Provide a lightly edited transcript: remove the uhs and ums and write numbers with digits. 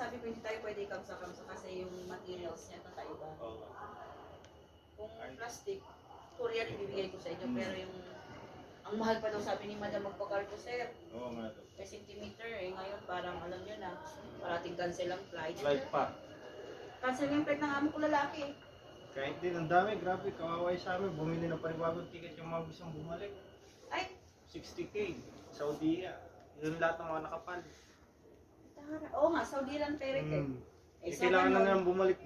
sabi ko hindi tayo pwede kamsa-kamsa kasi yung materials niya kakaiba. Oo. Kung plastic, Korean ibibigay ko sa inyo, pero yung ang mahal pa daw sabi ni Madam magpa-cargo sir. Oo nga to. Per centimeter ngayon parang alam nyo na, parating cancel ang flight. Flight pa. Cancel yung flight ng amo ko lalaki. Kahit din, ang dami, grabe, kawaway sa amin. Bumili ng panibagong ticket yung mga gustong bumalik. Ay, 60K, Saudi. Yun lahat ng mga nakapal. tara. Oo nga, Saudi lang pere eh. Kailangan na ganun. nilang bumalik.